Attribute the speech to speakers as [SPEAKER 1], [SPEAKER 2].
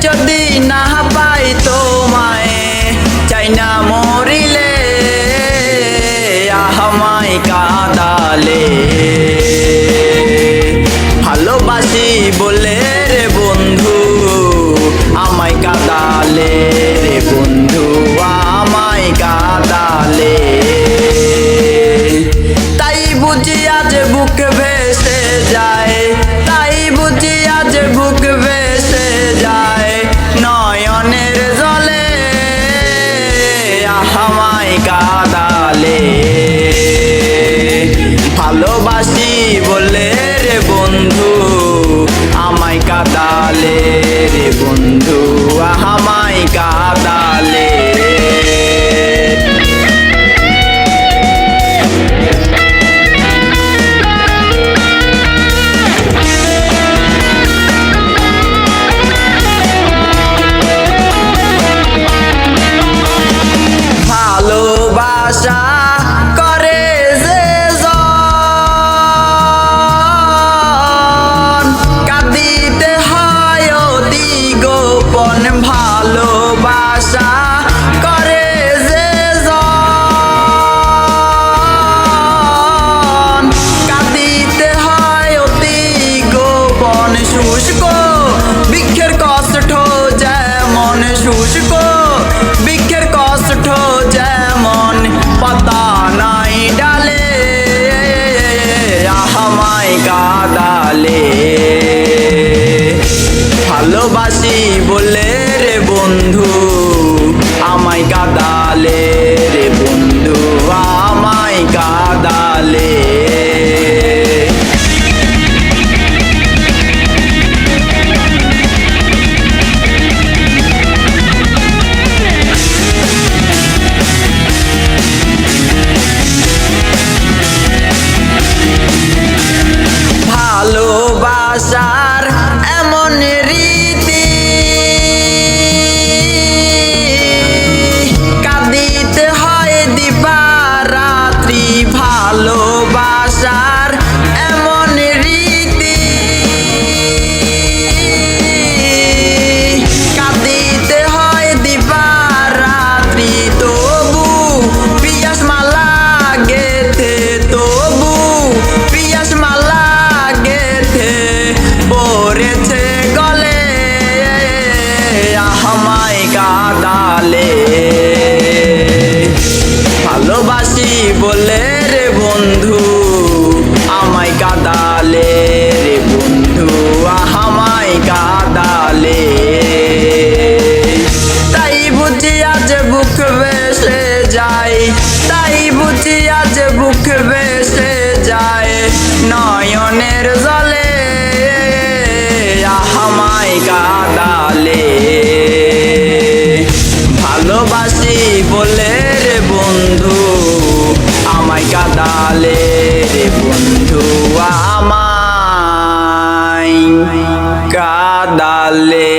[SPEAKER 1] যদি না পাই তোমায় চাই না মরিলে আমায় কাঁদালে ভালোবাসি বলে রে বন্ধু আমায় কাঁদালে রে বন্ধু আমায় কাঁদালে তাই বুঝি আজ বুক ভেসে যায় তাই বুঝি আজ বুক ভেসে যায় নয়নের জলে আমায় কাঁদালে ভালোবাসি বলে রে বন্ধু আমায় কাঁদালে রে বন্ধু আমায় কাঁদালে ভালোবাসা করে যে জন কাঁদিতে হয় অতি গোপন ভালোবাসা করে যে জন কাঁদিতে হয় অতি গোপন শুষ্ক বৃক্ষের কষ্ট যেমন শুষ্ক বৃক্ষের কষ্ট যেমন পাতা নাই ডালে আমায় কাঁদালে ভালোবাসি বলে রে বন্ধু আমায় কাঁদালে রে বন্ধু আমায় কাঁদালে ভালোবাসার এমন রীতি কাঁদিতে হয় দিবারাত্রি ভালোবাসার এমন রীতি কাঁদিতে হয় দিবারাত্রি তবু পিয়াস মালা গেথে তবু পিয়াস মালা পড়েছে গলে আমায় কাঁদালে ভালোবাসি বলে রে বন্ধু আমায় কাঁদালে রে বন্ধু আমায় কাঁদালে তাই বুঝি আজ বুক ভেসে যায় তাই বুঝি আজ বুক ভেসে যায় নয়নের জলে আমায় কাঁদালে ভালোবাসি বলে রে বন্ধু আমায় কাঁদালে রে বন্ধু আমায় কাঁদালে।